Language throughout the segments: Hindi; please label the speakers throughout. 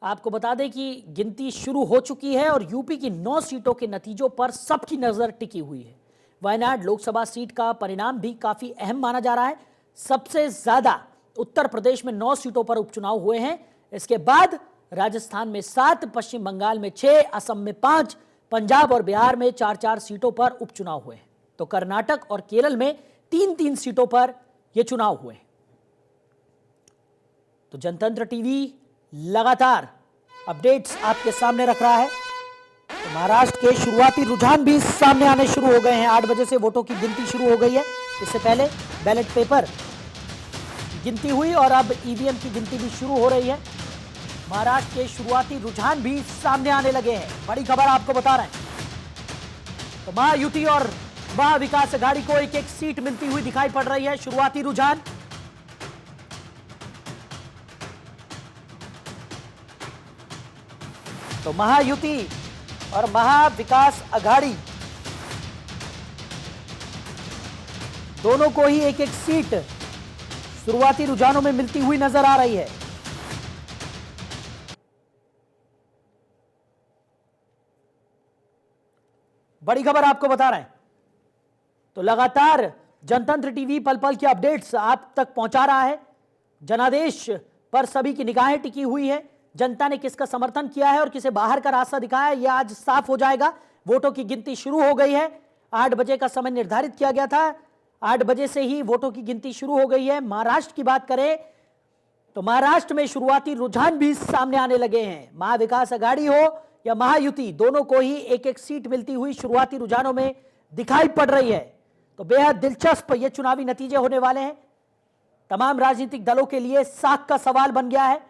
Speaker 1: आपको बता दें कि गिनती शुरू हो चुकी है और यूपी की 9 सीटों के नतीजों पर सबकी नजर टिकी हुई है। वायनाड लोकसभा सीट का परिणाम भी काफी अहम माना जा रहा है। सबसे ज्यादा उत्तर प्रदेश में 9 सीटों पर उपचुनाव हुए हैं। इसके बाद राजस्थान में 7, पश्चिम बंगाल में 6, असम में 5, पंजाब और बिहार में 4-4 सीटों पर उपचुनाव हुए हैं। तो कर्नाटक और केरल में 3-3 सीटों पर यह चुनाव हुए हैं। तो जनतंत्र टीवी लगातार अपडेट्स आपके सामने रख रहा है। तो महाराष्ट्र के शुरुआती रुझान भी सामने आने शुरू हो गए हैं। 8 बजे से वोटों की गिनती शुरू हो गई है। इससे पहले बैलेट पेपर गिनती हुई और अब ईवीएम की गिनती भी शुरू हो रही है। महाराष्ट्र के शुरुआती रुझान भी सामने आने लगे हैं। बड़ी खबर आपको बता रहे हैं। तो महायुति और महाविकास अघाड़ी को एक एक सीट मिलती हुई दिखाई पड़ रही है। शुरुआती रुझान तो महायुति और महाविकास अघाड़ी दोनों को ही एक एक सीट शुरुआती रुझानों में मिलती हुई नजर आ रही है। बड़ी खबर आपको बता रहे हैं। तो लगातार जनतंत्र टीवी पल पल की अपडेट्स आप तक पहुंचा रहा है। जनादेश पर सभी की निगाहें टिकी हुई है। जनता ने किसका समर्थन किया है और किसे बाहर का रास्ता दिखाया है, यह आज साफ हो जाएगा। वोटों की गिनती शुरू हो गई है। 8 बजे का समय निर्धारित किया गया था। 8 बजे से ही वोटों की गिनती शुरू हो गई है। महाराष्ट्र की बात करें तो महाराष्ट्र में शुरुआती रुझान भी सामने आने लगे हैं। महाविकास अघाड़ी हो या महायुति, दोनों को ही एक एक सीट मिलती हुई शुरुआती रुझानों में दिखाई पड़ रही है। तो बेहद दिलचस्प ये चुनावी नतीजे होने वाले हैं। तमाम राजनीतिक दलों के लिए साख का सवाल बन गया है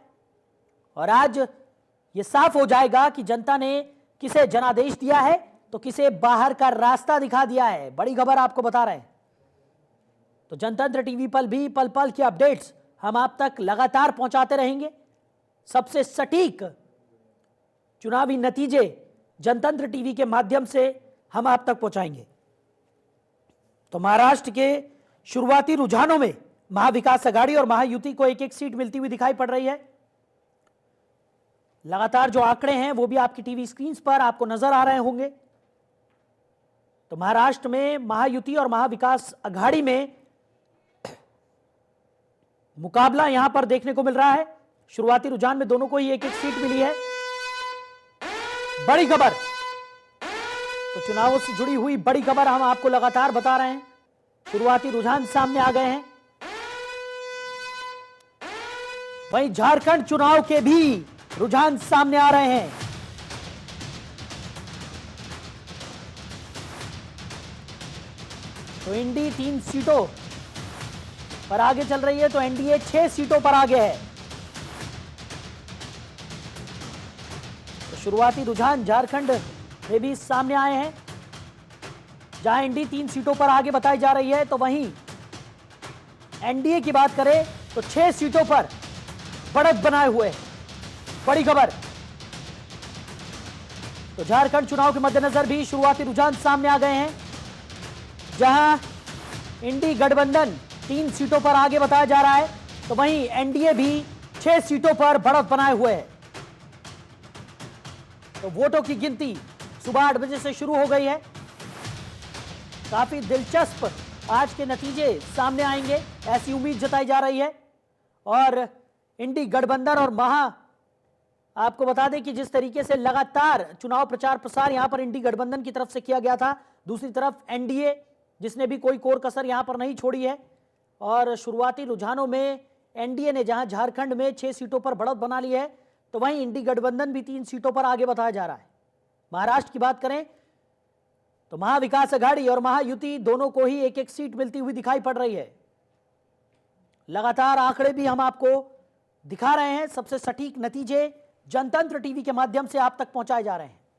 Speaker 1: और आज यह साफ हो जाएगा कि जनता ने किसे जनादेश दिया है तो किसे बाहर का रास्ता दिखा दिया है। बड़ी खबर आपको बता रहे हैं। तो जनतंत्र टीवी पर भी पल पल की अपडेट्स हम आप तक लगातार पहुंचाते रहेंगे। सबसे सटीक चुनावी नतीजे जनतंत्र टीवी के माध्यम से हम आप तक पहुंचाएंगे। तो महाराष्ट्र के शुरुआती रुझानों में महाविकास अघाड़ी और महायुति को एक एक सीट मिलती हुई दिखाई पड़ रही है। लगातार जो आंकड़े हैं वो भी आपकी टीवी स्क्रीन पर आपको नजर आ रहे होंगे। तो महाराष्ट्र में महायुति और महाविकास अघाड़ी में मुकाबला यहां पर देखने को मिल रहा है। शुरुआती रुझान में दोनों को ही एक एक सीट मिली है। बड़ी खबर, तो चुनावों से जुड़ी हुई बड़ी खबर हम आपको लगातार बता रहे हैं। शुरुआती रुझान सामने आ गए हैं। वहीं झारखंड चुनाव के भी रुझान सामने आ रहे हैं। तो इंडी 3 सीटों पर आगे चल रही है, तो एनडीए 6 सीटों पर आगे है। तो शुरुआती रुझान झारखंड में भी सामने आए हैं, जहां एनडी 3 सीटों पर आगे बताई जा रही है। तो वहीं एनडीए की बात करें तो 6 सीटों पर बढ़त बनाए हुए। बड़ी खबर, तो झारखंड चुनाव के मद्देनजर भी शुरुआती रुझान सामने आ गए हैं, जहां इंडी गठबंधन 3 सीटों पर आगे बताया जा रहा है। तो वहीं एनडीए भी 6 सीटों पर बढ़त बनाए हुए है। तो वोटों की गिनती सुबह 8 बजे से शुरू हो गई है। काफी दिलचस्प आज के नतीजे सामने आएंगे, ऐसी उम्मीद जताई जा रही है। और इंडी गठबंधन और आपको बता दें कि जिस तरीके से लगातार चुनाव प्रचार प्रसार यहां पर इंडी गठबंधन की तरफ से किया गया था, दूसरी तरफ एनडीए जिसने भी कोई कोर कसर यहां पर नहीं छोड़ी है। और शुरुआती रुझानों में एनडीए ने जहां झारखंड में 6 सीटों पर बढ़त बना ली है, तो वहीं इंडी गठबंधन भी 3 सीटों पर आगे बताया जा रहा है। महाराष्ट्र की बात करें तो महाविकास अघाड़ी और महायुति दोनों को ही एक एक सीट मिलती हुई दिखाई पड़ रही है। लगातार आंकड़े भी हम आपको दिखा रहे हैं। सबसे सटीक नतीजे जनतंत्र टीवी के माध्यम से आप तक पहुंचाए जा रहे हैं।